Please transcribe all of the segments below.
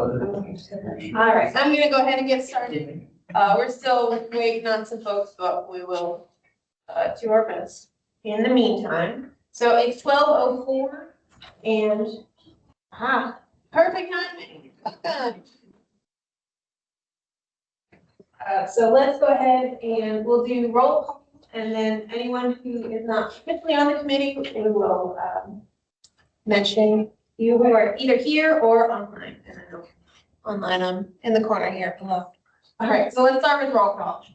right, I'm gonna go ahead and get started. We're still waiting on some folks, but we will do our best in the meantime. So it's 12:04 and perfect timing. Welcome. So let's go ahead and we'll do roll call, and then anyone who is not officially on the committee, we will mention you who are either here or online. And I know online, I'm in the corner here below. All right, so let's start with roll call.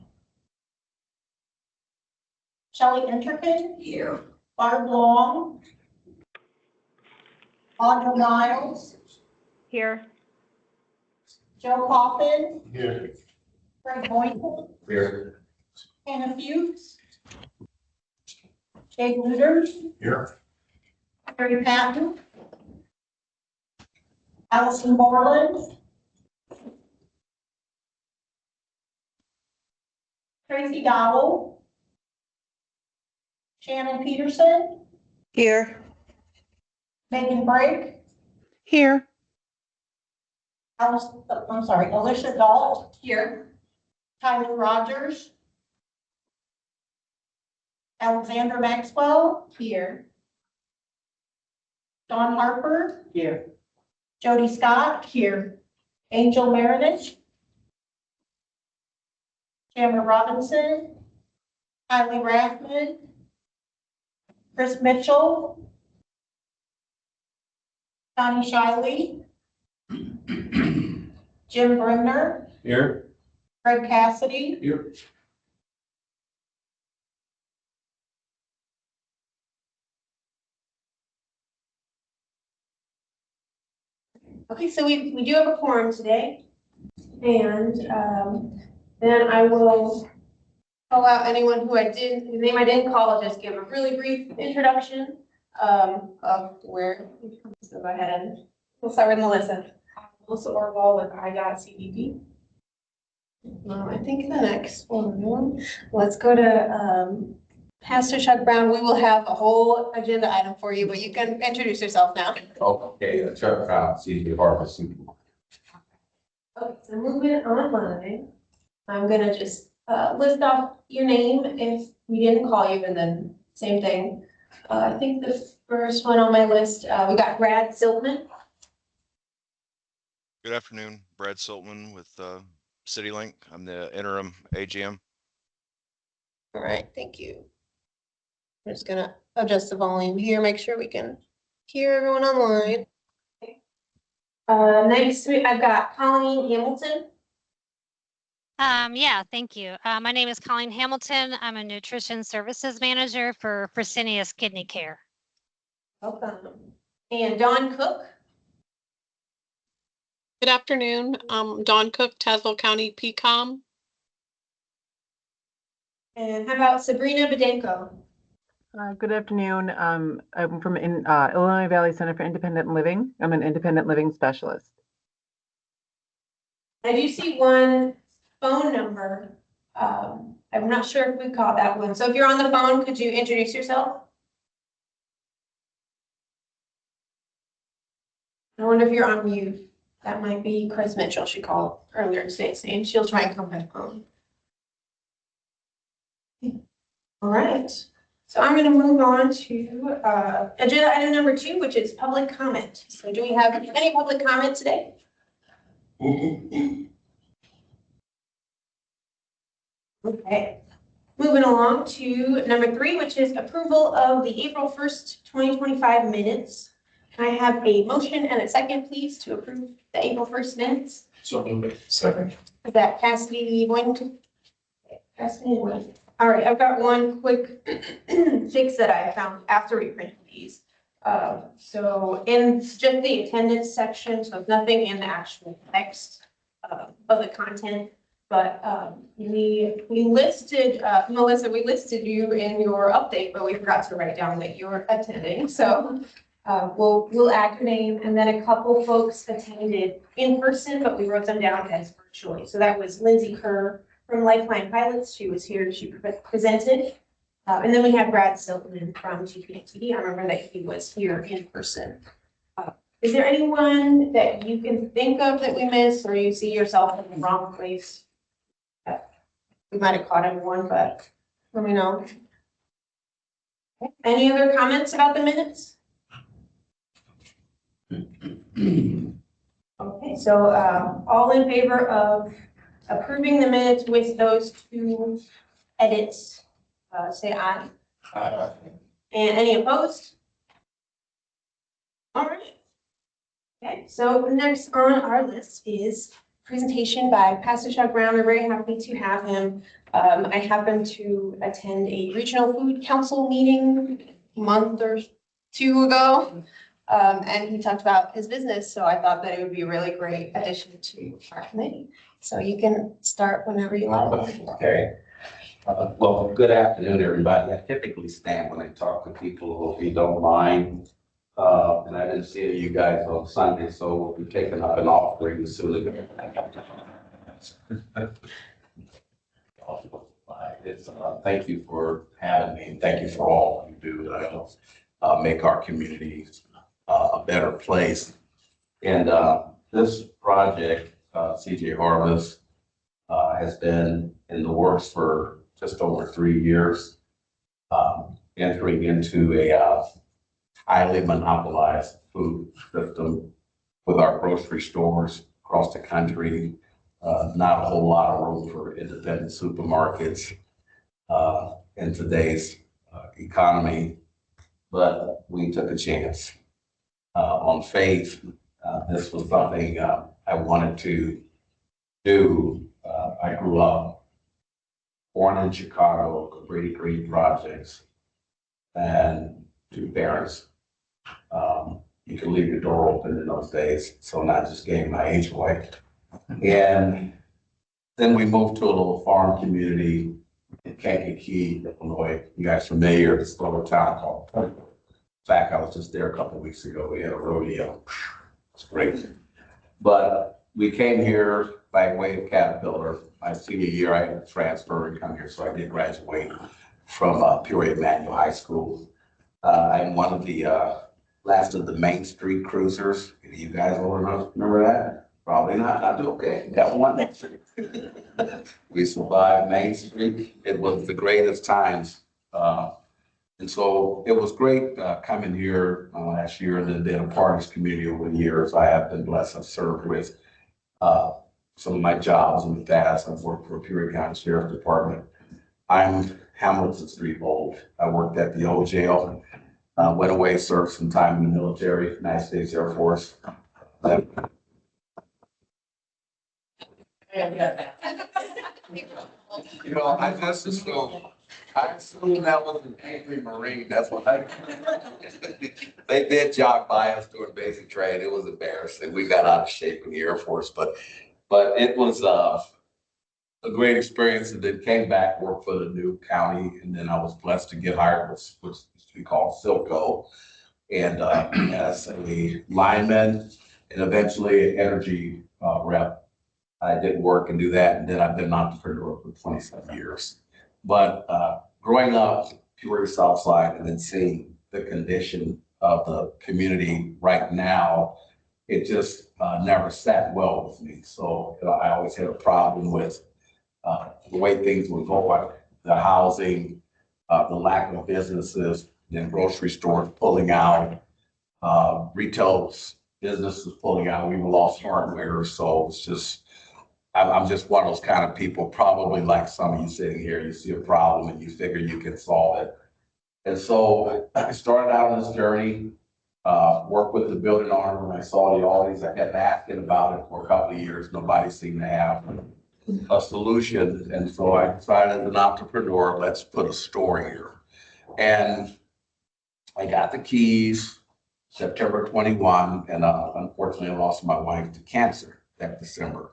Shelley Enterkin. Here. Barb Long. Audra Miles. Here. Joe Coffin. Here. Greg Boynton. Here. Hannah Fuchs. Jay Luter. Here. Harry Patton. Allison Borland. Tracy Dowell. Shannon Peterson. Here. Megan Brake. Here. Alicia Dault. Here. Tyler Rogers. Alexandra Maxwell. Here. Dawn Harper. Here. Jody Scott. Here. Angel Meredith. Cameron Robinson. Kylie Rathman. Chris Mitchell. Connie Shiley. Jim Bremner. Here. Greg Cassidy. Here. Okay, so we do have a quorum today, and then I will call out anyone whose name I didn't call. I'll just give a really brief introduction of where. So go ahead and we'll start with Melissa. Melissa Orwell with I.CDP. I think the next one, let's go to Pastor Chuck Brown. We will have a whole agenda item for you, but you can introduce yourself now. Okay, Chuck Brown, CJ Harvest. Okay, so moving online, I'm gonna just list off your name if we didn't call you, and then same thing. I think the first one on my list, we got Brad Siltman. Good afternoon, Brad Siltman with CityLink. I'm the interim AGM. All right, thank you. I'm just gonna adjust the volume here, make sure we can hear everyone online. Okay. Next, I've got Colleen Hamilton. Yeah, thank you. My name is Colleen Hamilton. I'm a nutrition services manager for Fresenius Kidney Care. Welcome. And Dawn Cook. Good afternoon. Dawn Cook, Tazewell County PCOM. And how about Sabrina Bedenko? Good afternoon. I'm from Illinois Valley Center for Independent Living. I'm an independent living specialist. I do see one phone number. I'm not sure if we caught that one. So if you're on the phone, could you introduce yourself? I wonder if you're on mute. That might be Chris Mitchell. She called earlier today saying she'll try and come back home. All right. So I'm going to move on to agenda item number 2, which is public comment. So do we have any public comment today? Okay. Moving along to number 3, which is approval of the April 1st, 2025 minutes. Can I have a motion and a second, please, to approve the April 1st minutes? So moved. Second. Is that Cassidy Boynton? Cassidy Boynton. All right, I've got one quick fix that I found after we printed these. So in just the attendance section, so nothing in the actual text of the content, but we listed, Melissa, we listed you in your update, but we forgot to write down that you were attending. So we'll add your name, and then a couple folks attended in person, but we wrote them down as virtually. So that was Lindsay Kerr from Lifeline Pilots. She was here, she presented. And then we have Brad Siltman from TPTD. I remember that he was here in person. Is there anyone that you can think of that we missed, or you see yourself in the wrong place? We might have caught everyone, but let me know. Any other comments about the minutes? Okay, so all in favor of approving the minutes with those two edits, say aye. Aye. And any opposed? All right. Okay, so next on our list is presentation by Pastor Chuck Brown. We're very happy to have him. I happened to attend a regional food council meeting a month or two ago. And he talked about his business, so I thought that it would be a really great addition to our committee. So you can start whenever you like. Okay. Well, good afternoon, everybody. I typically stand when I talk to people, if you don't mind. And I didn't see any of you guys on Sunday, so we'll be taking up an offering as soon as. It's, thank you for having me, and thank you for all you do to help make our community a better place. And this project, CJ Harvest, has been in the works for just over 3 years, entering into a highly monopolized food system with our grocery stores across the country. Not a whole lot of room for independent supermarkets in today's economy, but we took a chance on faith. This was something I wanted to do. I grew up born in Chicago, Brady Green projects, and two parents. You could leave your door open in those days, so not just gave my age away. And then we moved to a little farm community in Kankakee, Illinois. You guys familiar? This little town called. In fact, I was just there a couple of weeks ago. We had a rodeo. It's great. But we came here by way of Caterpillar. My senior year, I had to transfer and come here, so I did graduate from Peoria Manual High School. I'm one of the last of the Main Street cruisers. You guys all remember that? Probably not. I do okay. Got one next to We survived Main Street. It was the greatest times. And so it was great coming here last year and then being a part of this community over the years. I have been blessed. I've served with some of my jobs in the past. I've worked for Peoria County Sheriff's Department. I'm Hamilton Street old. I worked at the old jail. Went away, served some time in the military, United States Air Force. You know, I just assumed that was an angry Marine. That's what I. They did jog by us doing basic training. It was embarrassing. We got out of shape in the Air Force, but it was a great experience. And then came back, worked for the new county, and then I was blessed to get hired, which we call Silco, and as a lineman, and eventually an energy rep. I did work and do that, and then I've been an entrepreneur for 27 years. But growing up Peoria South Side and then seeing the condition of the community right now, it just never sat well with me. So I always had a problem with the way things were going, the housing, the lack of businesses, then grocery stores pulling out, retail businesses pulling out. We lost hardware, so it's just. I'm just one of those kind of people, probably like some of you sitting here, you see a problem and you figure you can solve it. And so I started out on this journey, worked with the building owner when I saw the Aldi's. I kept asking about it for a couple of years. Nobody seemed to have a solution. And so I decided as an entrepreneur, let's put a store here. And I got the keys September 21, and unfortunately I lost my wife to cancer that December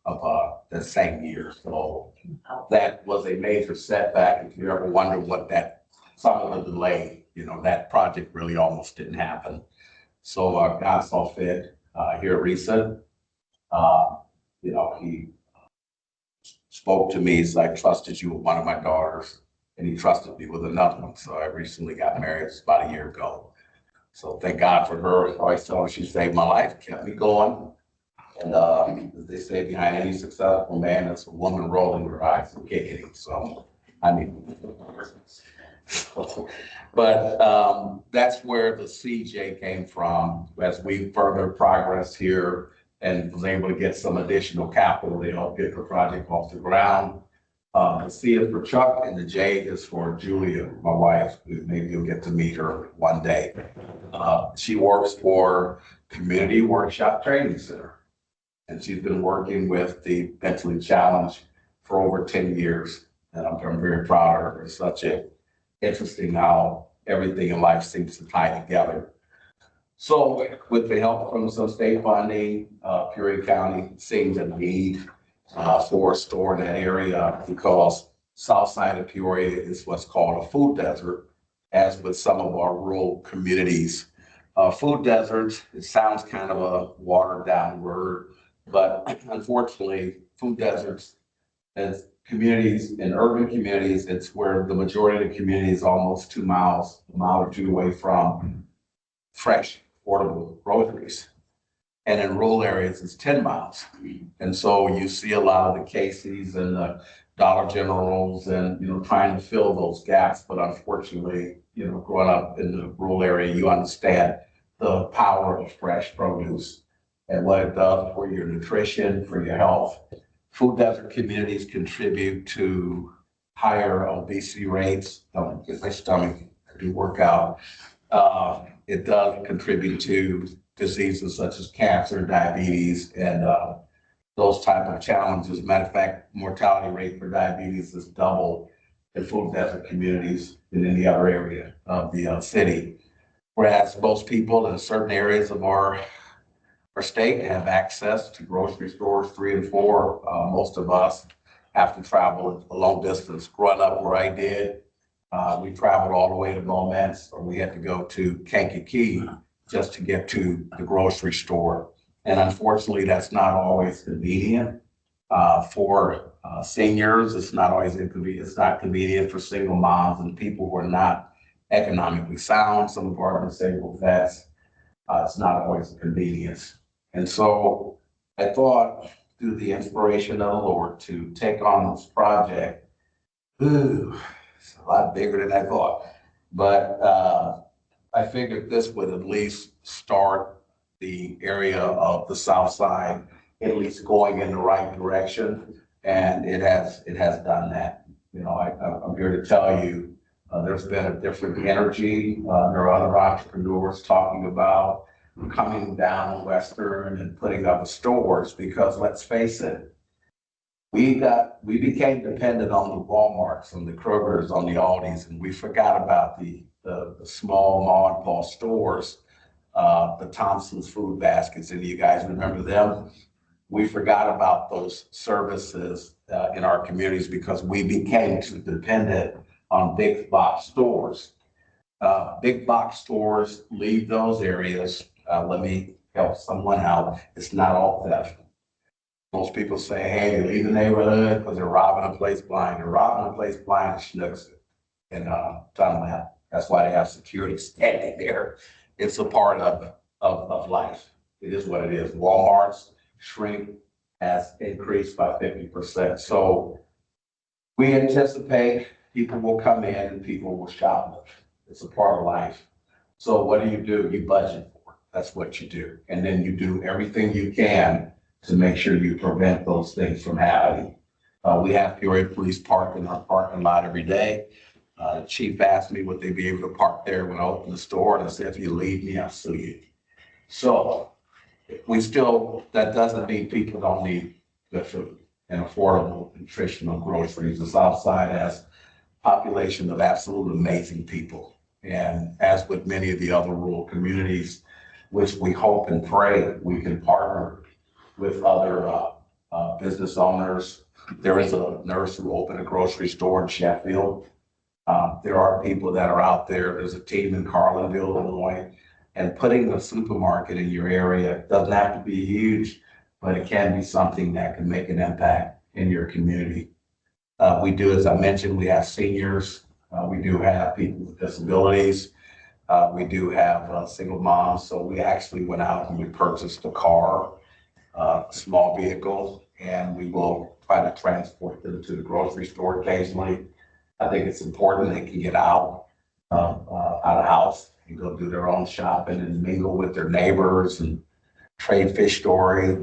of the same year. So that was a major setback. If you ever wonder what that, some of the delay, you know, that project really almost didn't happen. So God saw fit here at Recent. You know, he spoke to me. He's like, trusted you with one of my daughters, and he trusted me with another one. So I recently got married about a year ago. So thank God for her. I always tell her she saved my life, kept me going. And as they say, behind any successful man, there's a woman rolling her eyes and kicking him. So, I mean, but that's where the CJ came from. As we further progress here and was able to get some additional capital to help get the project off the ground. The C is for Chuck and the J is for Julia, my wife. Maybe you'll get to meet her one day. She works for Community Workshop Training Center. And she's been working with the mentally challenged for over 10 years. And I'm very proud of her. It's such a interesting how everything in life seems to tie together. So with the help from some state funding, Peoria County seems a need for a store in that area because south side of Peoria is what's called a food desert, as with some of our rural communities. Food deserts, it sounds kind of a watered down word, but unfortunately, food deserts as communities, in urban communities, it's where the majority of the community is almost 2 miles, a mile or two away from fresh, affordable groceries. And in rural areas, it's 10 miles. And so you see a lot of the Casey's and the Dollar Generals and, trying to fill those gaps. But unfortunately, growing up in the rural area, you understand the power of fresh produce and what it does for your nutrition, for your health. Food desert communities contribute to higher obesity rates. Don't get my stomach, I do work out. It does contribute to diseases such as cancer, diabetes, and those type of challenges. Matter of fact, mortality rate for diabetes is double in food desert communities than any other area of the city. Whereas most people in certain areas of our state have access to grocery stores 3 and 4. Most of us have to travel a long distance. Growing up where I did, we traveled all the way to Moments, or we had to go to Kankakee just to get to the grocery store. And unfortunately, that's not always convenient for seniors. It's not always inconvenient. It's not convenient for single moms and people who are not economically sound. Some of our disabled vets, it's not always a convenience. And so I thought, through the inspiration of the Lord, to take on this project. It's a lot bigger than I thought. But I figured this would at least start the area of the south side, at least going in the right direction. And it has done that. I'm here to tell you, there's been a different energy. There are other entrepreneurs talking about coming down Western and putting up stores because let's face it, we became dependent on the Walmarts and the Krogers, on the Aldis, and we forgot about the small mom and pop stores, the Thompson's food baskets. And you guys remember them? We forgot about those services in our communities because we became too dependent on big box stores. Big box stores leave those areas. Let me help someone out. It's not all theft. Most people say, hey, they leave the neighborhood because they're robbing a place blind. They're robbing a place blind and schnooks it. And that's why they have security standing there. It's a part of life. It is what it is. Walmart's shrink has increased by 50%. So we anticipate people will come in and people will shop. It's a part of life. So what do? You budget for it. That's what you do. And then you do everything you can to make sure you prevent those things from happening. We have Peoria Police park in our parking lot every day. The chief asked me would they be able to park there when I open the store, and I said, if you leave me, I'll sue you. So that doesn't mean people don't need good food and affordable nutritional groceries. The South Side has a population of absolute amazing people. And as with many of the other rural communities, which we hope and pray we can partner with other business owners. There is a nurse who opened a grocery store in Sheffield. There are people that are out there. There's a team in Carlinville, Illinois, and putting a supermarket in your area doesn't have to be huge, but it can be something that can make an impact in your community. We do, as I mentioned, we have seniors. We do have people with disabilities. We do have single moms, so we actually went out and we purchased a car, a small vehicle, and we will try to transport them to the grocery store occasionally. I think it's important they can get out of house and go do their own shopping and mingle with their neighbors and trade fish stories.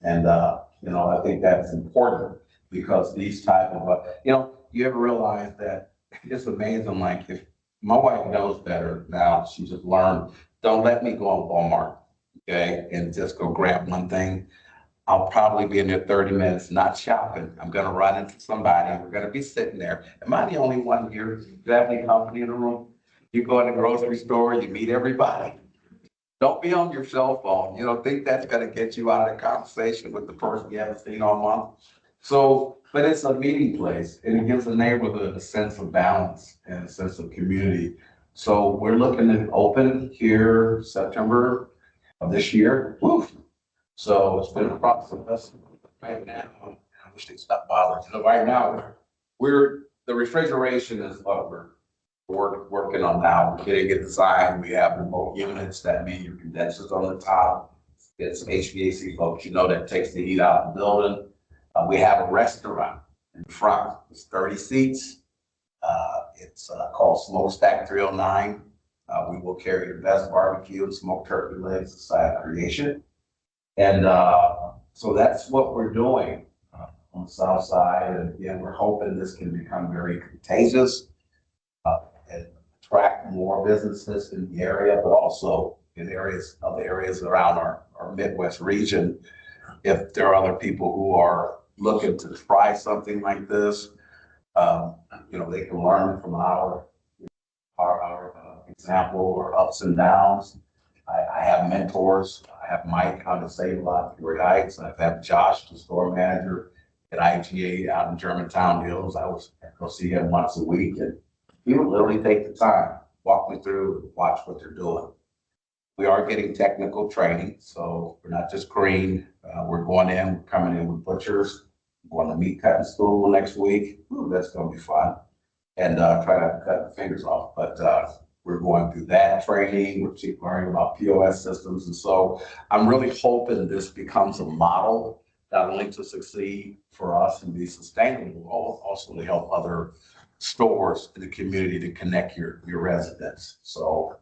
And I think that's important because these type of, you ever realize that it's amazing, like if my wife knows better now, she just learned, don't let me go on Walmart, okay, and just go grab one thing. I'll probably be in there 30 minutes, not shopping. I'm gonna run into somebody, and we're gonna be sitting there. Am I the only one here? Do you have any company in the room? You go in the grocery store, you meet everybody. Don't be on your cell phone. Think that's gonna get you out of the conversation with the person you haven't seen all month. So, but it's a meeting place and it gives the neighborhood a sense of balance and a sense of community. So we're looking to open here September of this year. Woo. So it's been a process right now. I wish they'd stop bothering. Right now, the refrigeration is what we're working on now. We're getting it designed. We have remote units that mean your condensers on the top. It's HVAC folks, that takes the heat out of the building. We have a restaurant in front. It's 30 seats. It's called Smokestack 309. We will carry the best barbecue and smoked turkey legs aside creation. And so that's what we're doing on the south side. And again, we're hoping this can become very contagious and attract more businesses in the area, but also in other areas around our Midwest region. If there are other people who are looking to try something like this, they can learn from our example or ups and downs. I have mentors. I have Mike out of Save a Lot Great Heights. I've had Josh, the store manager at IGA out in Germantown Hills. I was go see him once a week, and he would literally take the time, walk me through, and watch what they're doing. We are getting technical training, so we're not just green. We're coming in with butchers. We're going to meat cutting school next week. Ooh, that's going to be fun. And try to cut the fingers off. But we're going through that training. We're learning about POS systems. And so I'm really hoping this becomes a model, not only to succeed for us and be sustainable, but also to help other stores in the community to connect your residents. So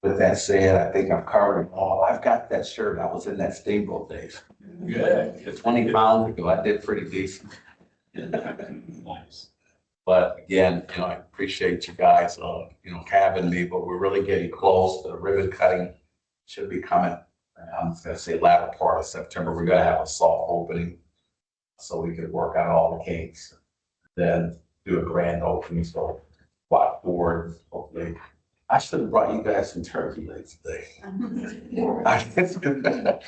with that said, I think I've covered it all. I've got that shirt. I was in that Steamboat days. Good. 20 pounds ago, I did pretty decent. Nice. But again, I appreciate you guys, having me, but we're really getting close. The ribbon cutting should be coming. I'm just gonna say latter part of September. We're gonna have a soft opening so we can work out all the kinks. Then do a grand opening. So watch forward, hopefully. I should have brought you guys some turkey legs today. I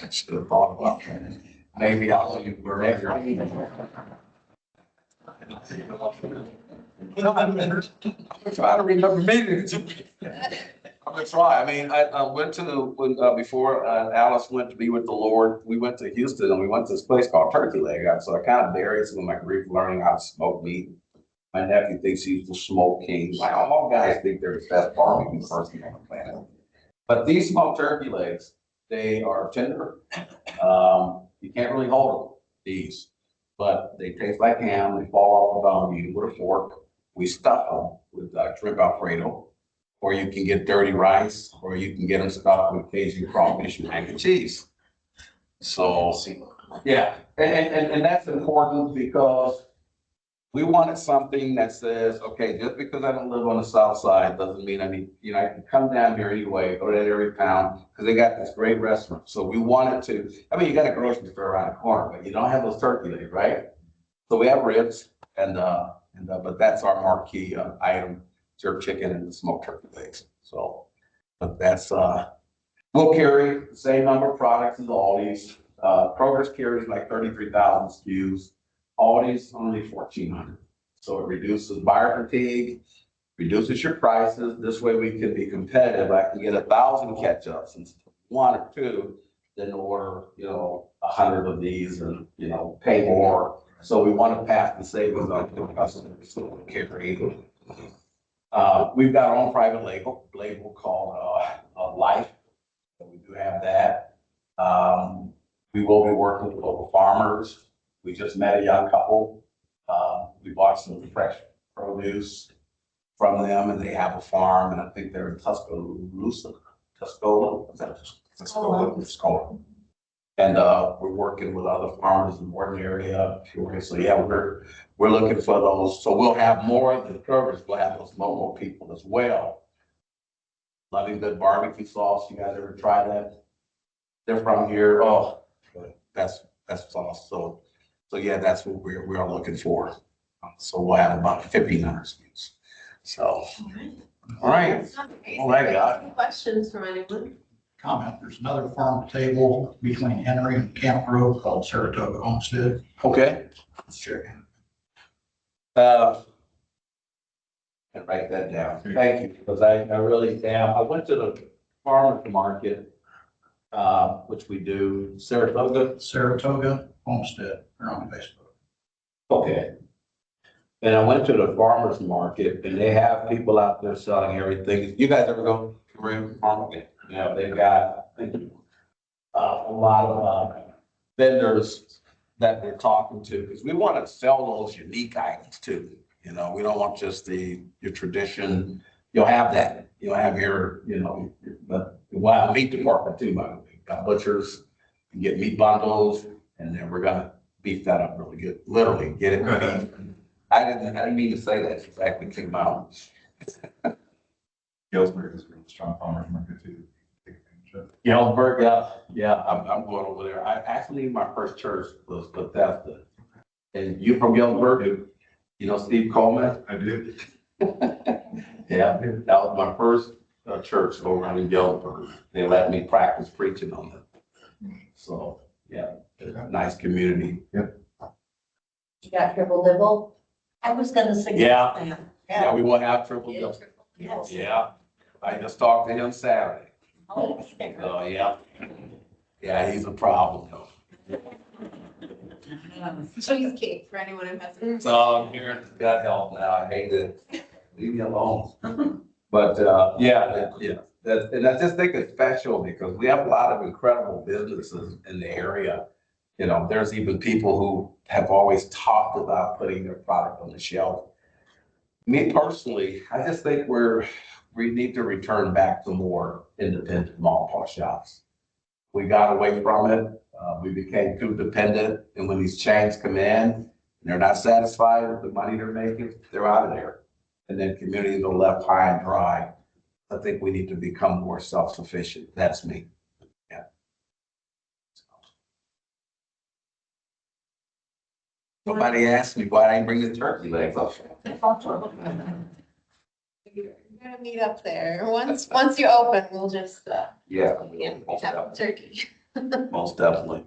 should have thought about that. Maybe I'll do wherever. I'm gonna try to remember meetings. I'm gonna try. I mean, I went to before Alice went to be with the Lord. We went to Houston and we went to this place called Turkey Leg. So I kind of buried some of my grief learning how to smoke meat. My nephew thinks he's the smoke king. Like all guys think they're the best barbecue person on the planet. But these smoked turkey legs, they are tender. You can't really hold them, these, but they taste like ham. They fall off the bone. You eat with a fork. We stuff them with shrimp Alfredo, or you can get dirty rice, or you can get them stuffed with Cajun crawfish and mac and cheese. So, yeah, and that's important because we wanted something that says, okay, just because I don't live on the south side doesn't mean I need, I can come down here anyway, go to that every pound, because they got this great restaurant. So we wanted to, you got a grocery store around the corner, but you don't have those turkey legs, right? So we have ribs, but that's our marquee item, jerk chicken and the smoked turkey legs. So, but that's, we'll carry the same number of products as Aldi's. Progress carries like 33,000 SKUs. Aldi's only 1,400. So it reduces buyer fatigue, reduces your prices. This way we can be competitive. I can get 1,000 ketchups instead of 1 or 2, then order, 100 of these and, pay more. So we want to pass the savings on to the customers. So we carry We've got our own private label called, Life. So we do have that. We will be working with local farmers. We just met a young couple. We bought some fresh produce from them, and they have a farm, and I think they're in Tuscaloosa. Tuscola. And we're working with other farmers in the Morton area. So yeah, we're looking for those. So we'll have more of the covers. We'll have those local people as well. Loving Good barbecue sauce. You guys ever try that? They're from here. Oh, that's sauce. So yeah, that's what we are looking for. So we'll have about 1,500 SKUs. So, all right. All right, guys. Any questions from anyone? Comment, there's another farm to table between Henry and Camp Grove called Saratoga Homestead. Okay. Sure. And write that down. Thank you, because I really am. I went to the farmer's market, which we do, Saratoga. Saratoga Homestead, they're on Facebook. Okay. And I went to the farmer's market, and they have people out there selling everything. You guys ever go to the market? Yeah, they've got a lot of vendors that they're talking to, because we want to sell those unique items too. You know, we don't want just your tradition. You'll have that. You'll have but we'll have a meat department too, by the way. Got butchers, you get meat bundles, and then we're gonna beef that up really good. Literally, get it beef. I didn't mean to say that. It's exactly came out. Galesburg is a really strong farmer's market too. Galesburg, yeah, I'm going over there. My first church was Bethesda. And you from Galesburg? You know Steve Coleman? I do. Yeah, that was my first church over in Galesburg. They let me practice preaching on it. So, yeah, nice community. You got triple dibble? I was gonna suggest Yeah. that. Yeah, we will have triple Yeah. dip. Yes. Yeah, I just talked to him Saturday. Oh, So, yeah. Yeah, he's a problem though. Cheesecake for anyone who hasn't. So I'm here, got help now. I hate it. Leave me alone. But, yeah, and I just think it's special because we have a lot of incredible businesses in the area. You know, there's even people who have always talked about putting their product on the shelf. Me personally, I just think we need to return back to more independent mom and pop shops. We got away from it. We became too dependent. And when these chains come in and they're not satisfied with the money they're making, they're out of there. And then communities are left high and dry. I think we need to become more self-sufficient. That's me. Yeah. Somebody asked me why I didn't bring the turkey legs up. You're gonna meet up there. Once you open, we'll just, Yeah. have turkey. Most definitely.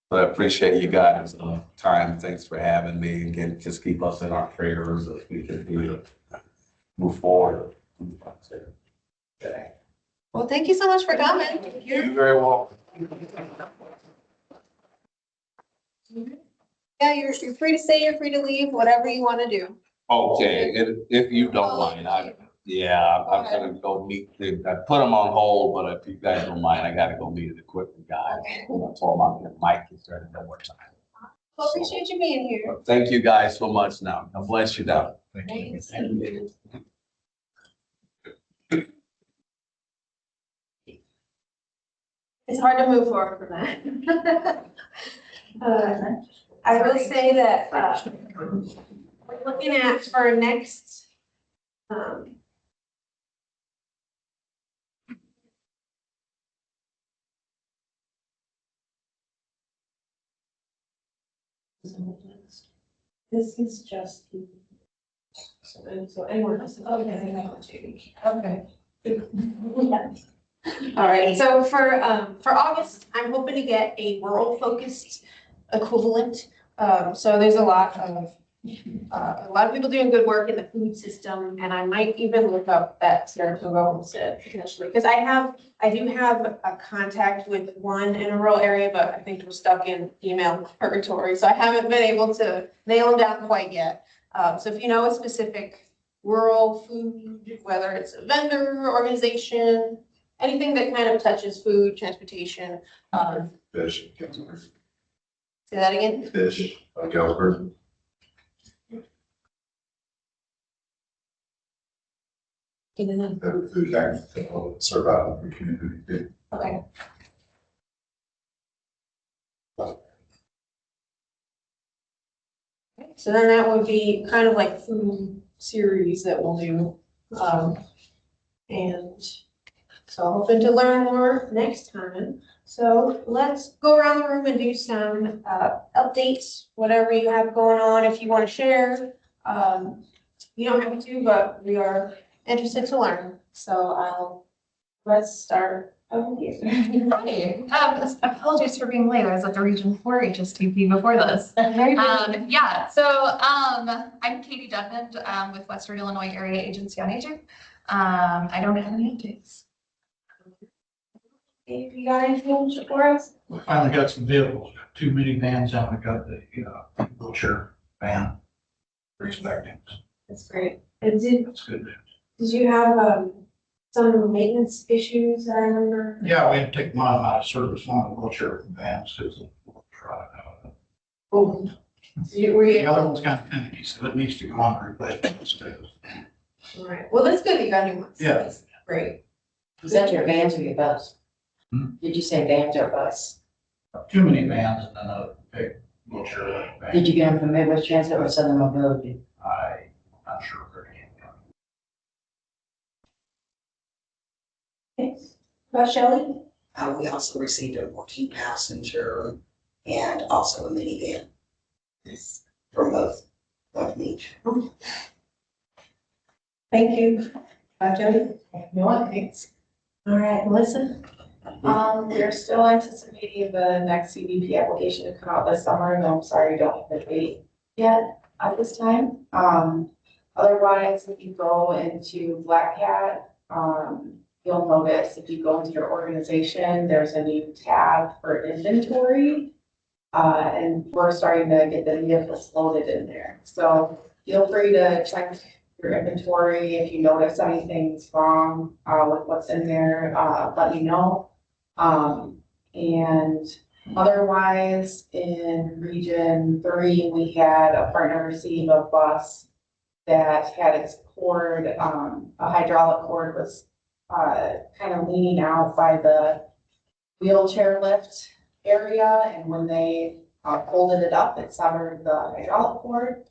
But I appreciate you guys' time. Thanks for having me. Again, just keep us in our prayers as we continue to move forward. Okay. Well, thank you so much for coming. You're very welcome. Yeah, you're free to stay, you're free to leave, whatever you want to do. Okay, if you don't mind, I'm gonna go meet, I put them on hold, but if you guys don't mind, I gotta go meet an equipment guy. I told him Mike is there to know what time. Well, appreciate you being here. Thank you guys so much now. God bless you now. Thanks. It's hard to move forward from that. I will say that, we're looking at for next, this is just. So anyone else? Okay. All right, so for August, I'm hoping to get a rural focused equivalent. So there's a lot of people doing good work in the food system, and I might even look up that Saratoga Homestead potentially, because I do have a contact with one in a rural area, but I think we're stuck in email purgatory, so I haven't been able to nail them down quite yet. So if you know a specific rural food, whether it's a vendor, organization, anything that kind of touches food, transportation. Fish, Galesburg. Say that again? Fish, Galesburg. The food bank, serve out in the community. Okay. So then that would be kind of like food series that we'll do. And so hoping to learn more next time. So let's go around the room and do some updates, whatever you have going on, if you want to share. You don't have to, but we are interested to learn. So let's start over here. Hi, apologies for being late. I was at the Region 4 HSTP before this. Yeah, so I'm Katie Dudmond with Western Illinois Area Agency on Aging. I don't have any updates. If you got anything for us? We finally got some vehicles, 2 minivans out, we got the wheelchair van. We're expecting. That's great. And did That's good news. you have some maintenance issues that I remember? Yeah, we had to take one out of service on the wheelchair vans because of try out. Oh. Were The you? other one's kind of finicky, so it needs to go on replacement instead. All right. Well, that's good. You got new ones. Yeah. That's great. Is that your vans or your bus? Hmm? Did you say vans or bus? 2 minivans and then a big wheelchair van. Did you get them from Midwest Transit or Southern Mobility? I'm not sure where it came from. Thanks. Shelley? We also received a 14 passenger and also a minivan. For both of each. Thank you. Jody? No, thanks. All right, Melissa? We're still anticipating the next CDP application to come out this summer, though I'm sorry, don't have the date yet at this time. Otherwise, if you go into Black Hat, you'll notice if you go into your organization, there's a new tab for inventory. And we're starting to get the vehicles loaded in there. So feel free to check your inventory. If you notice anything's wrong with what's in there, let me know. And otherwise, in Region 3, we had a partner receive a bus that had its cord, a hydraulic cord was kind of leaning out by the wheelchair lift area, and when they folded it up, it severed the hydraulic cord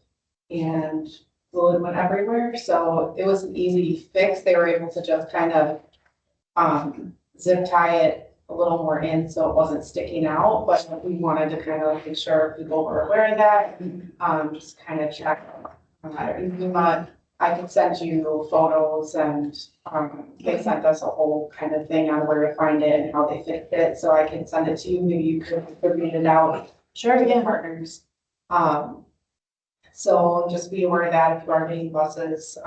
and fluid went everywhere. So it was an easy fix. They were able to just kind of zip tie it a little more in so it wasn't sticking out, but we wanted to kind of make sure people were aware of that. Just kind of check. I can send you photos, and they sent us a whole kind of thing on where to find it and how they fixed it, so I can send it to you. Maybe you could read it out. Sure, yeah. Partners. So just be aware of that if you are getting buses.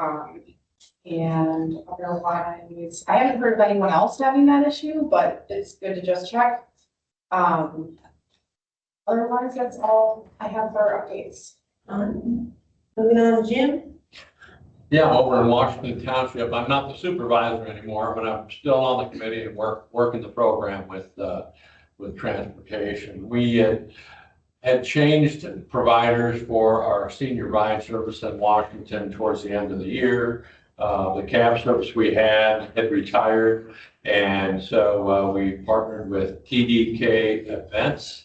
And otherwise, I haven't heard of anyone else having that issue, but it's good to just check. Otherwise, that's all I have for updates. Moving on to Jim? Yeah, over in Washington Township. I'm not the supervisor anymore, but I'm still on the committee and working the program with transportation. We had changed providers for our senior ride service in Washington towards the end of the year. The cab service we had retired, and so we partnered with TDK Events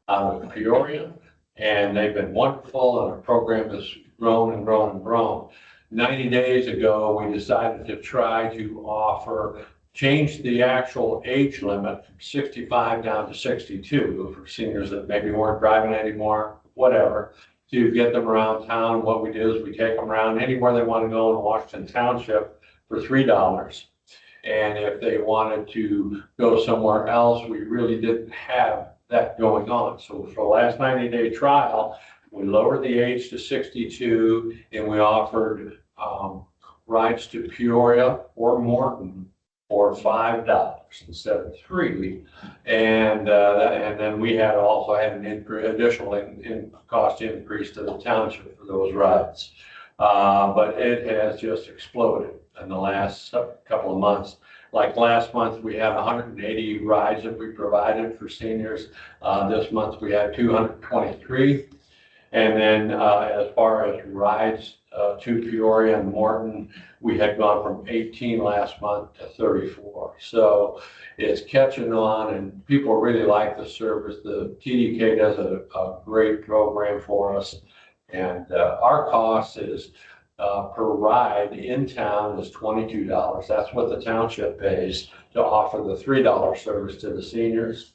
out of Peoria, and they've been wonderful, and our program has grown and grown and grown. 90 days ago, we decided to try to change the actual age limit from 65 down to 62 for seniors that maybe weren't driving anymore, whatever, to get them around town. What we do is we take them around anywhere they want to go in Washington Township for $3. And if they wanted to go somewhere else, we really didn't have that going on. So for the last 90-day trial, we lowered the age to 62, and we offered rides to Peoria or Morton for $5 instead of $3. And then we had also had an additional cost increase to the township for those rides. But it has just exploded in the last couple of months. Like last month, we had 180 rides that we provided for seniors. This month, we had 223. And then as far as rides to Peoria and Morton, we had gone from 18 last month to 34. So it's catching on and people really like the service. The TDK does a great program for us. And our cost is per ride in town is $22. That's what the township pays to offer the $3 service to the seniors.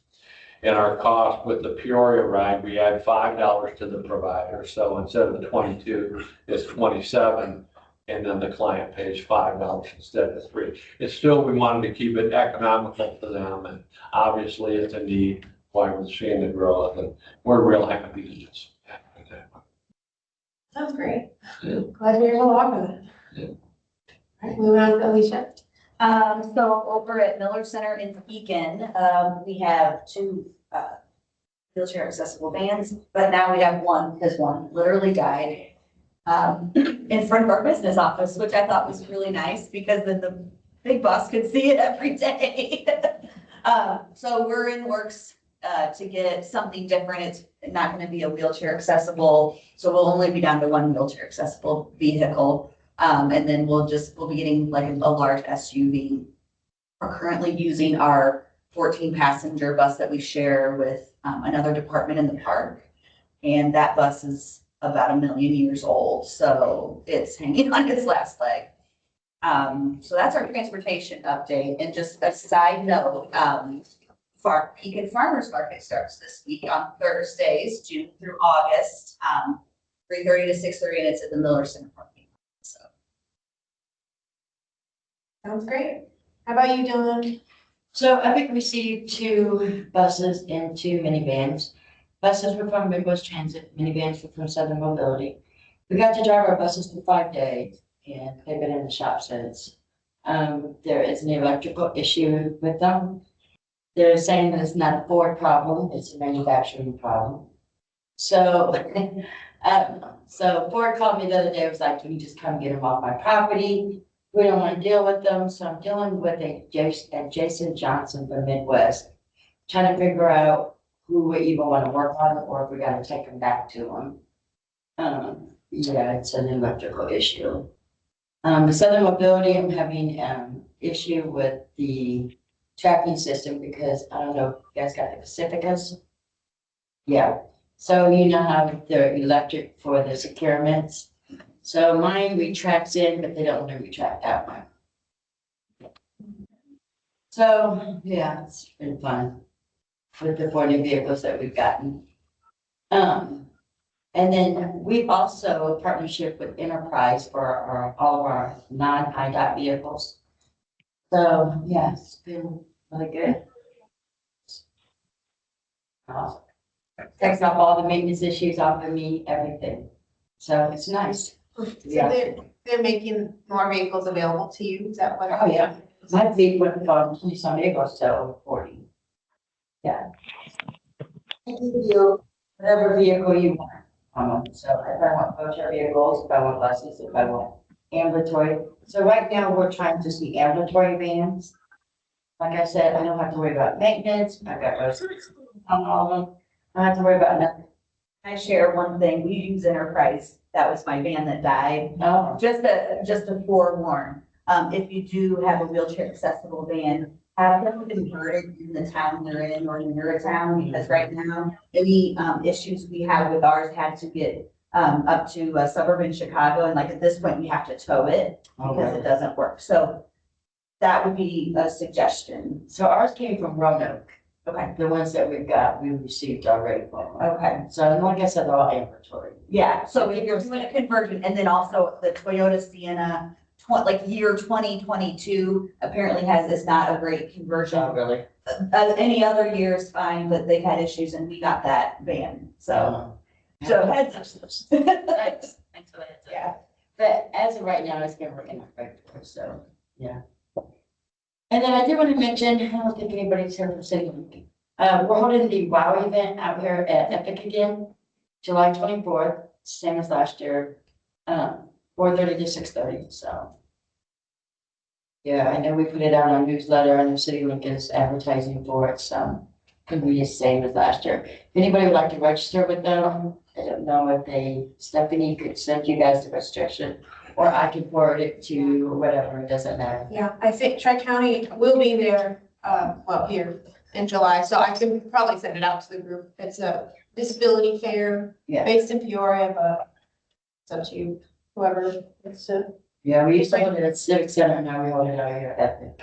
And our cost with the Peoria ride, we add $5 to the provider. So instead of the 22, it's 27. And then the client pays $5 instead of $3. It's still, we wanted to keep it economical for them. And obviously it's a need why we're seeing the growth, and we're real happy to just happen with that. Sounds great. Yeah. Glad to hear a lot of it. Yeah. All right, moving on to Alicia. So over at Miller Center in Beacon, we have two wheelchair accessible vans, but now we have one because one literally died in front of our business office, which I thought was really nice because then the big boss could see it every day. So we're in works to get something different. It's not going to be a wheelchair accessible, so we'll only be down to one wheelchair accessible vehicle. And then we'll be getting like a large SUV. We're currently using our 14 passenger bus that we share with another department in the park. And that bus is about 1 million years old. So it's hanging on its last leg. So that's our transportation update. And just a side note, Beacon Farmers Market starts this week on Thursdays, June through August, 3:30 to 6:30, and it's at the Miller Center parking lot. So. Sounds great. How about you, Dylan? So Epic received 2 buses and 2 minivans. Buses were from Midwest Transit, minivans were from Southern Mobility. We got to drive our buses for 5 days and they've been in the shop since. There is an electrical issue with them. They're saying that it's not a Ford problem, it's a manufacturing problem. So, so Ford called me the other day, was like, can you just come get them off my property? We don't want to deal with them, so I'm dealing with a Jason Johnson from Midwest, trying to figure out who we even want to work on or if we got to take them back to them. Yeah, it's an electrical issue. The Southern Mobility, I'm having issue with the tracking system because I don't know if you guys got the Pacificas. Yeah, so you know how they're electric for the securements. So mine retracts in, but they don't want to retract out one. So yeah, it's been fun with the 4 new vehicles that we've gotten. And then we've also a partnership with Enterprise for all of our non-IDOT vehicles. So yeah, it's been really good. Takes off all the maintenance issues off of me, everything. So it's nice. So they're making more vehicles available to you, is that what? Oh, yeah. My fleet went from 20 some vehicles to over 40. Yeah. I give you whatever vehicle you want. So if I want wheelchair vehicles, if I want buses, if I want ambulatory. So right now we're trying to see ambulatory vans. Like I said, I don't have to worry about maintenance. I've got receipts on all of them. I don't have to worry about nothing. I share one thing. We use Enterprise. That was my van that died. Oh. Just to forewarn, if you do have a wheelchair accessible van, have them converted in the town they're in or near a town, because right now, any issues we have with ours had to get up to suburban Chicago, and like at this point, we have to tow it because it doesn't work. So that would be a suggestion. So ours came from Roanoke. Okay. The ones that we've got, we received already from them. Okay. So like I said, they're all ambulatory. Yeah, so if you're doing a conversion, and then also the Toyota Sienna, like year 2022 apparently is not a great conversion. Oh, really? Any other year is fine, but they've had issues and we got that van, so. So heads up. Thanks for the heads up. Yeah. But as of right now, it's been working out right for us, so, yeah. And then I did want to mention, I don't think anybody's here from City. We're holding the WOW event out here at Epic again, July 24th, same as last year. 4:30 to 6:30, so. Yeah, I know we put it out on newsletter and the city link is advertising for it, so could be the same as last year. If anybody would like to register with them, I don't know if Stephanie could send you guys the registration, or I could forward it to whatever, it doesn't matter. Yeah, I think Tri-County will be there, well, here in July, so I can probably send it out to the group. It's a disability fair Yeah. based in Peoria, but it's up to you, whoever wants to. Yeah, we used to hold it at Civic Center, now we hold it out here at Epic.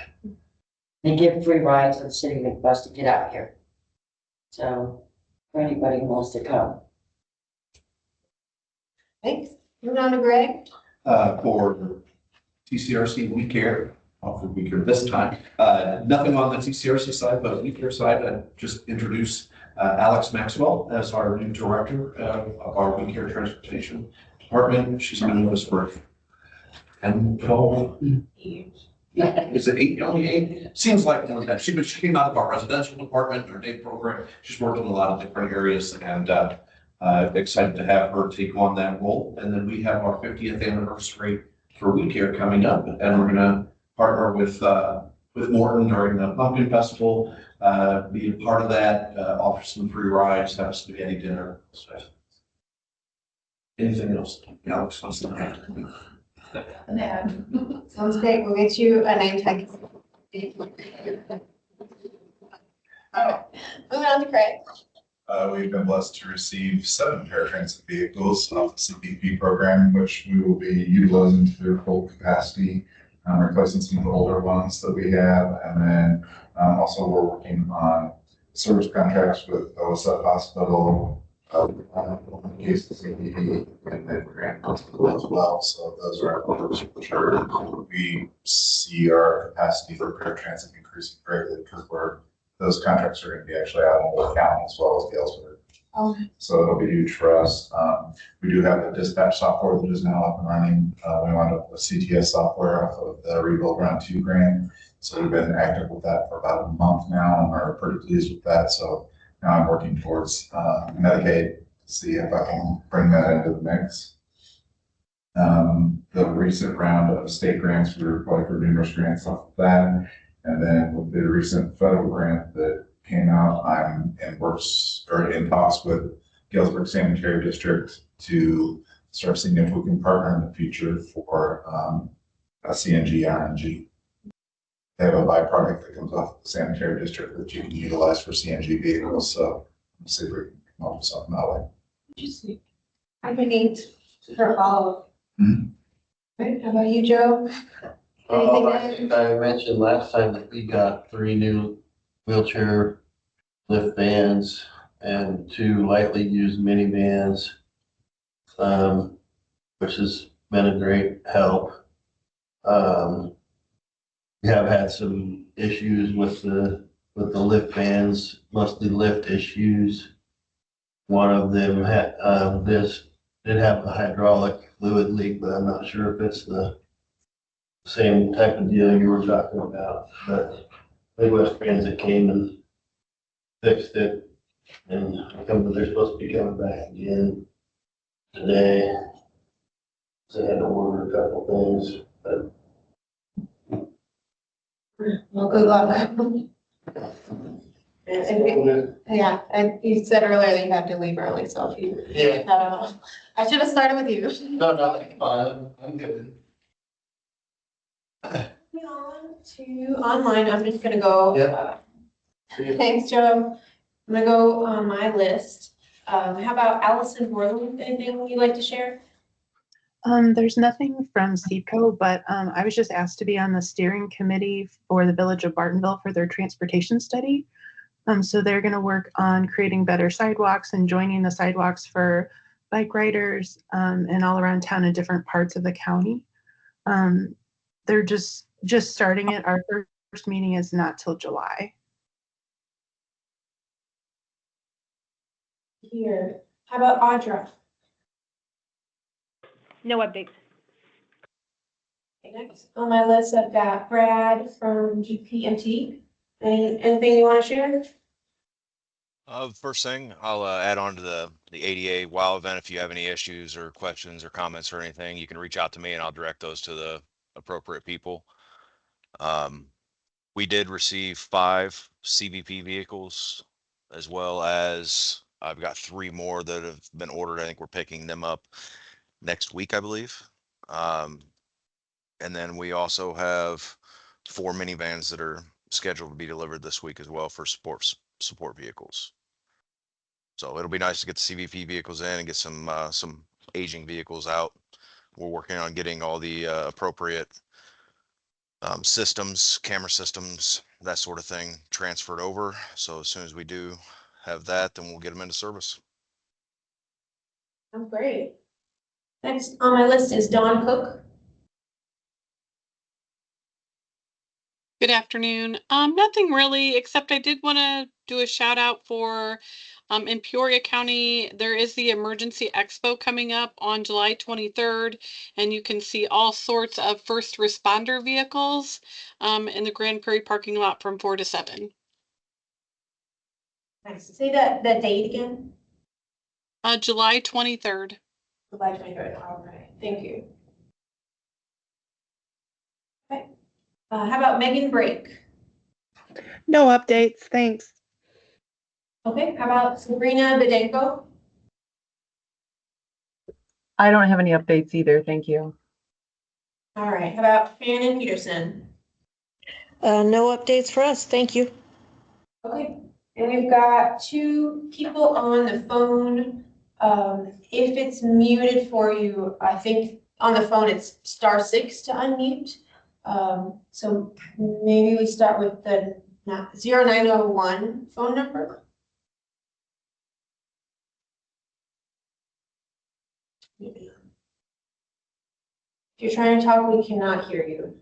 They give free rides on the city link bus to get out here. So, for anybody who wants to come. Thanks. Moving on to Greg. For TCRC We Care, for We Care this time. Nothing on the TCRC side, but We Care side, I just introduced Alex Maxwell as our new director of our We Care Transportation Department. She's been with us for 10, 12 years. Is it 8? Only 8? Seems like more than that. She came out of our residential department, our day program. She's worked in a lot of different areas and excited to have her take on that role. And then we have our 50th anniversary for We Care coming up, and we're gonna partner with Morton during the Pumpkin Festival, be a part of that, offer some free rides, have a spaghetti dinner. So, anything else? Alex wants to add? Yeah. Sounds great. We'll get you a name tag. All right. Moving on to Craig. We've been blessed to receive 7 paratransit vehicles off the CPP program, which we will be utilizing to their full capacity, replacing some of the older ones that we have. And then also we're working on service contracts with OSF Hospital, in case the CPP and then Grant Hospital as well. So those are orders which we see our capacity for paratransit increasing greatly because those contracts are going to be actually out in Will County as well as Galesburg. Oh. So it'll be huge for us. We do have a dispatch software that is now up and running. We wound up with CTS software off of the Rebuild Round 2 grant. So we've been active with that for about a month now and are pretty pleased with that. So now I'm working towards Medicaid to see if I can bring that into the mix. The recent round of state grants, we were applied for numerous grants off of that. And then with the recent federal grant that came out, I'm in talks with Galesburg Sanitary District to start seeing if we can partner in the future for a CNG RNG. They have a byproduct that comes off the sanitary district that you can utilize for CNG vehicles. So let's see if we can come up with something that way. Interesting. I would need for follow-up. Right, how about you, Joe? I think I mentioned last time that we got 3 new wheelchair lift vans and 2 lightly used minivans, which has been a great help. We have had some issues with the lift vans, mostly lift issues. One of them did have a hydraulic fluid leak, but I'm not sure if it's the same type of deal you were talking about. But Midwest Transit came and fixed it, and they're supposed to be coming back again today. So I had to order a couple things, but Well, good luck. Yeah, and you said earlier that you had to leave early, so if you. Yeah. I should have started with you. no, that's fine. I'm good. Moving on to online, I'm just gonna go. Thanks, Joe. I'm gonna go on my list. How about Allison Borland? Anything you'd like to share? There's nothing from CEPCO, but I was just asked to be on the steering committee for the Village of Bartonville for their transportation study. So they're going to work on creating better sidewalks and joining the sidewalks for bike riders and all around town in different parts of the county. They're just starting it. Our first meeting is not till July. Here, how about Audra? No updates. Okay, next on my list, I've got Brad from GPMT. Anything you want to share? First thing, I'll add on to the ADA WOW event. If you have any issues or questions or comments or anything, you can reach out to me and I'll direct those to the appropriate people. We did receive 5 CVP vehicles, as well as I've got 3 more that have been ordered. I think we're picking them up next week, I believe. And then we also have 4 minivans that are scheduled to be delivered this week as well for support vehicles. So it'll be nice to get the CVP vehicles in and get some aging vehicles out. We're working on getting all the appropriate systems, camera systems, that sort of thing transferred over. So as soon as we do have that, then we'll get them into service. Sounds great. Next on my list is Dawn Cook. Good afternoon. Nothing really, except I did want to do a shout out for in Peoria County, there is the Emergency Expo coming up on July 23rd, and you can see all sorts of first responder vehicles in the Grand Prairie parking lot from 4 to 7. Nice. Say that date again. July 23rd. July 23rd. All right. Thank you. Okay. How about Megan Brake? No updates, thanks. Okay. How about Sabrina Bedenko? I don't have any updates either, thank you. All right. How about Shannon Peterson? No updates for us, thank you. Okay. And we've got 2 people on the phone. If it's muted for you, I think on the phone it's *6 to unmute. So maybe we start with the 0901 phone number. If you're trying to talk, we cannot hear you.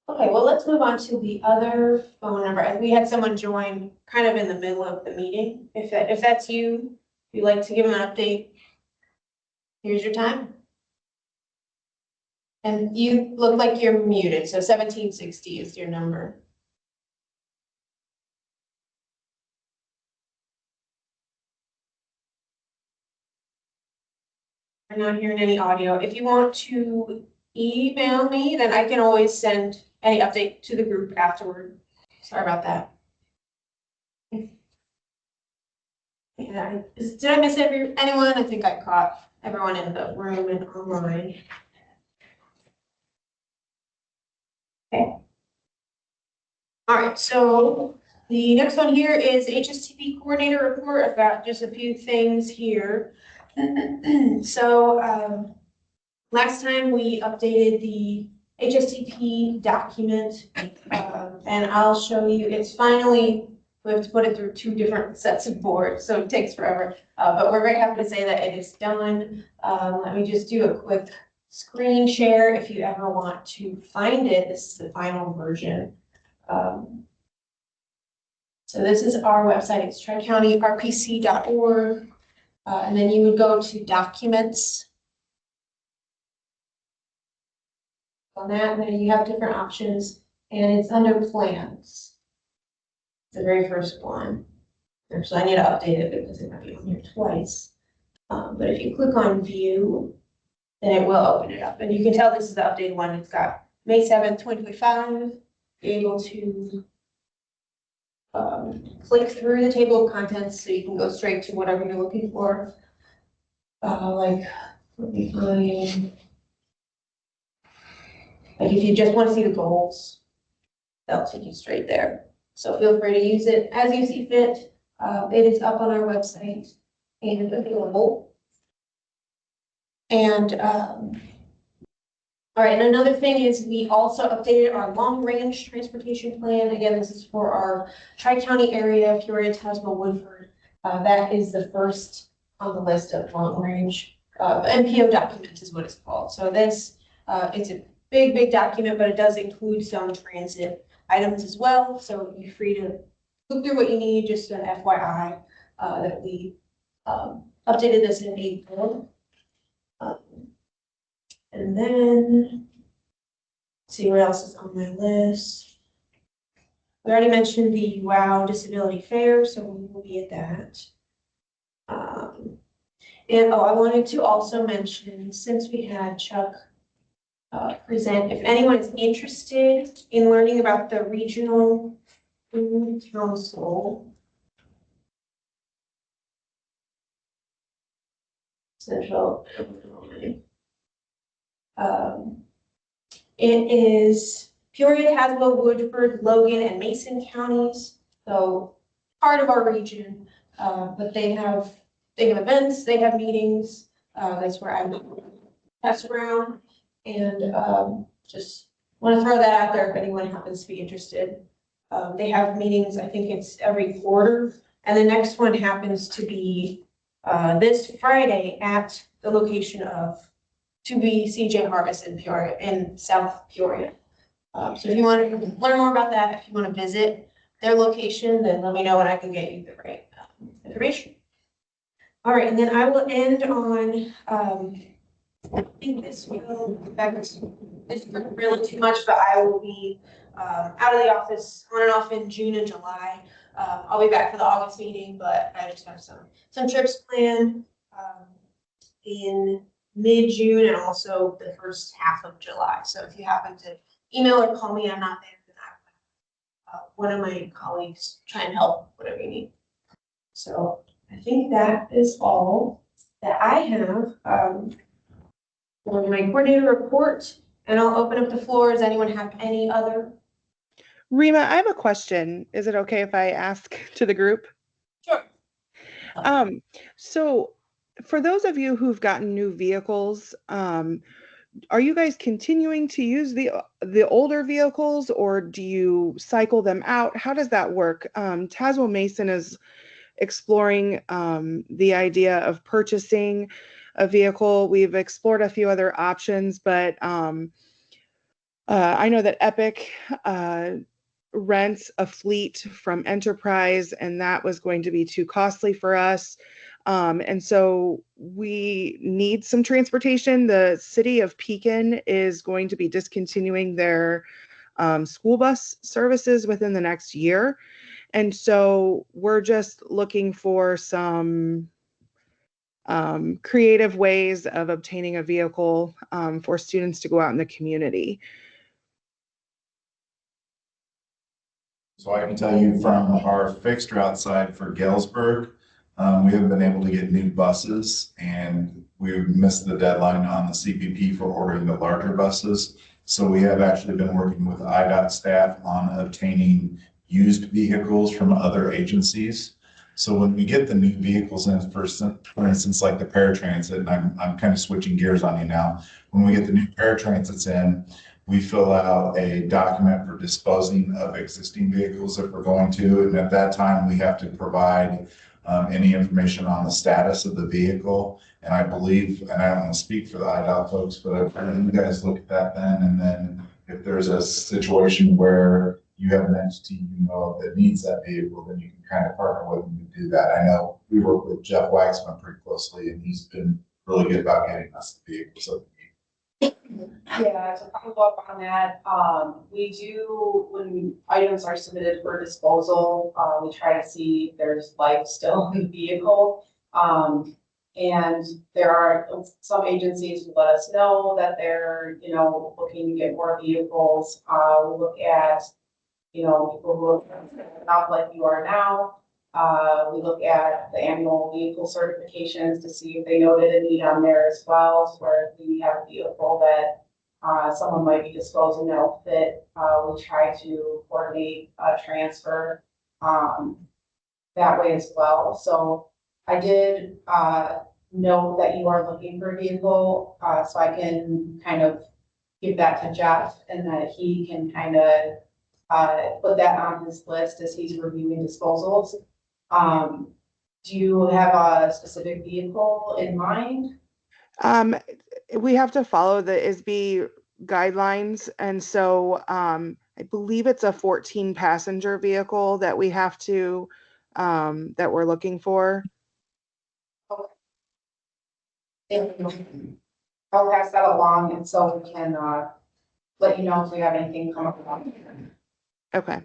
Okay, well, let's move on to the other phone number. We had someone join kind of in the middle of the meeting. If that's you, if you'd like to give them an update, here's your time. And you look like you're muted, so 1760 is your number. I'm not hearing any audio. If you want to email me, then I can always send any update to the group afterward. Sorry about that. Yeah, did I miss anyone? I think I caught everyone in the room and online. Okay. All right, so the next one here is HSTP coordinator report. I've got just a few things here. So last time we updated the HSTP document, and I'll show you, it's finally, we have to put it through 2 different sets of boards, so it takes forever. But we're very happy to say that it is done. Let me just do a quick screen share if you ever want to find it. This is the final version. So this is our website. It's tricountyrpc.org. And then you would go to documents. On that, and then you have different options, and it's under plans. The very first one. Actually, I need to update it because it might be on here twice. But if you click on view, then it will open it up. And you can tell this is the updated one. It's got May 7th, 2025. Be able to click through the table of contents so you can go straight to whatever you're looking for. Like if you just want to see the goals, that'll take you straight there. So feel free to use it as you see fit. It is up on our website and available. And all right, and another thing is we also updated our long-range transportation plan. Again, this is for our Tri-County area, Peoria, Tasman, Woodford. That is the first on the list of long-range NPO documents is what it's called. So this, it's a big document, but it does include some transit items as well. So you're free to look through what you need, just an FYI that we updated this in April. And then See what else is on my list. We already mentioned the WOW Disability Fair, so we will be at that. And I wanted to also mention, since we had Chuck present, if anyone is interested in learning about the Regional Food Council, Central Illinois. It is Peoria, Tazewell, Woodford, Logan, and Mason counties, so part of our region. But they have events, they have meetings. That's where I pass around, and just want to throw that out there if anyone happens to be interested. They have meetings. I think it's every quarter, and the next one happens to be this Friday at the location of to be CJ Harvest in Peoria, in South Peoria. So if you want to learn more about that, if you want to visit their location, then let me know and I can get you the right information. All right, and then I will end on, I think this will affect, this isn't really too much, but I will be out of the office on and off in June and July. I'll be back for the August meeting, but I just have some trips planned in mid-June and also the first half of July. So if you happen to email or call me, I'm not there, then I one of my colleagues try and help, whatever you need. So I think that is all that I have for my coordinator report, and I'll open up the floor. Does anyone have any other? Rima, I have a question. Is it okay if I ask to the group? Sure. So for those of you who've gotten new vehicles, are you guys continuing to use the older vehicles, or do you cycle them out? How does that work? Tazewell Mason is exploring the idea of purchasing a vehicle. We've explored a few other options, but I know that Epic rents a fleet from Enterprise, and that was going to be too costly for us. And so we need some transportation. The city of Pekin is going to be discontinuing their school bus services within the next year. And so we're just looking for some creative ways of obtaining a vehicle for students to go out in the community. So I can tell you from our fixed route side for Galesburg, we haven't been able to get new buses, and we missed the deadline on the CPP for ordering the larger buses. So we have actually been working with IDOT staff on obtaining used vehicles from other agencies. So when we get the new vehicles in, for instance, like the paratransit, and I'm kind of switching gears on you now. When we get the new paratransits in, we fill out a document for disposing of existing vehicles if we're going to. And at that time, we have to provide any information on the status of the vehicle. And I believe, and I don't want to speak for the IDOT folks, but you guys look at that then. And then if there's a situation where you have an entity you know that needs that vehicle, then you can kind of partner with them to do that. I know we work with Jeff Waxman pretty closely, and he's been really good about getting us the vehicles that we need. Yeah, to follow up on that, we do, when items are submitted for disposal, we try to see if there's life still in the vehicle. And there are some agencies who let us know that they're, looking to get more vehicles. We look at, people who are not like you are now. We look at the annual vehicle certifications to see if they noted a need on there as well. So where if we have a vehicle that someone might be disposing that will fit, we try to coordinate a transfer that way as well. So I did know that you are looking for a vehicle, so I can kind of give that to Jeff, and that he can kind of put that on his list as he's reviewing disposals. Do you have a specific vehicle in mind? We have to follow the ISB guidelines, and so I believe it's a 14 passenger vehicle that we have to that we're looking for. Okay. I'll pass that along, and so we can let you know if we have anything come up. Okay.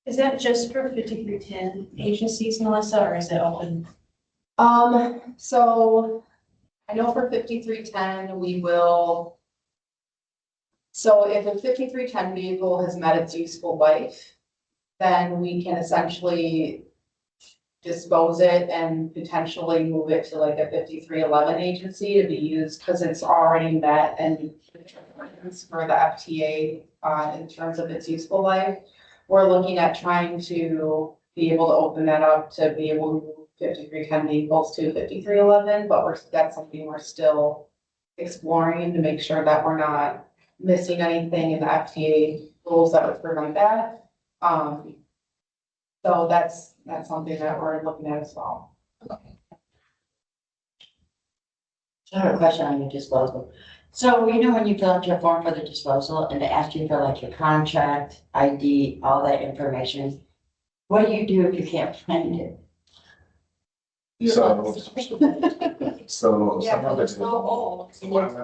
Is that just for 5310 agencies, Melissa, or is it open? So I know for 5310, we will. So if a 5310 vehicle has met its useful life, then we can essentially dispose it and potentially move it to like a 5311 agency to be used because it's already met and for the FTA in terms of its useful life. We're looking at trying to be able to open that up to be able to move 5310 vehicles to 5311, but that's something we're still exploring to make sure that we're not missing anything in the FTA rules that would prevent that. So that's something that we're looking at as well. I have a question on your disposal. So, you know, when you fill out your form for the disposal and they ask you for like your contract, ID, all that information, what do you do if you can't find it? So some of It's it, so old, and it's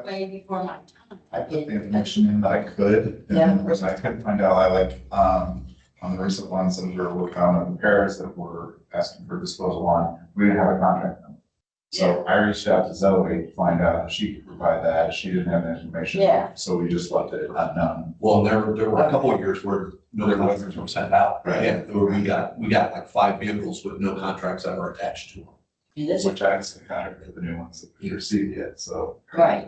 way before my time. I put the information in that I could, and then when I couldn't find out, I like, on the recent ones that we were working on in Paris that were asking for disposal on, we didn't have a contract number. So I reached out to Zoe to find out if she could provide that, she didn't have the information. Yeah. So we just left it unknown. Well, there were a couple of years where no contracts were sent out. Right. Yeah, where we got like 5 vehicles with no contracts ever attached to them. Which I haven't contacted the new ones that we received yet, so. Right.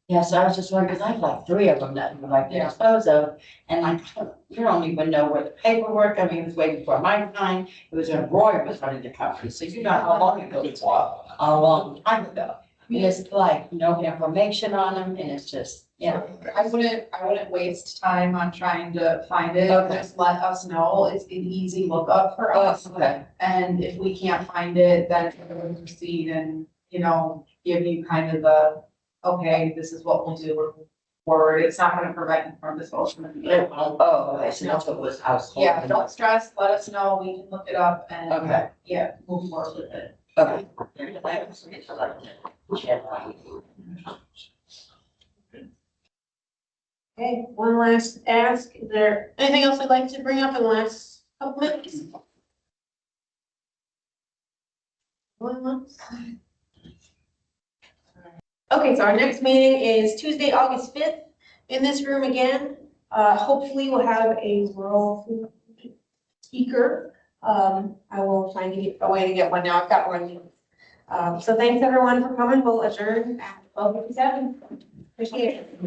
Yeah, so I was just wondering, because I have like 3 of them that would like to dispose of, and like, you don't even know where the paperwork, I mean, it was way before my time, it was when Roy was running the company, so you know how long ago it's was, a long time ago. And it's like, no information on them, and it's just, yeah. I wouldn't waste time on trying to find it. Okay. Just let us know. It's an easy lookup for us. Okay. And if we can't find it, then we'll proceed and, you know, give you kind of the, okay, this is what we'll do moving forward. It's not gonna prevent you from disposal. Oh, okay, so that's what was household. Yeah, don't stress. Let us know. We can look it up and, Okay. yeah, move forward with it. Okay. Okay, one last ask. Is there anything else you'd like to bring up in the last couple minutes? Going once? Okay, so our next meeting is Tuesday, August 5th in this room again. Hopefully we'll have a rural speaker. I will find a way to get one now. I've got one. So thanks everyone for coming. We'll adjourn at 12:57. Appreciate it.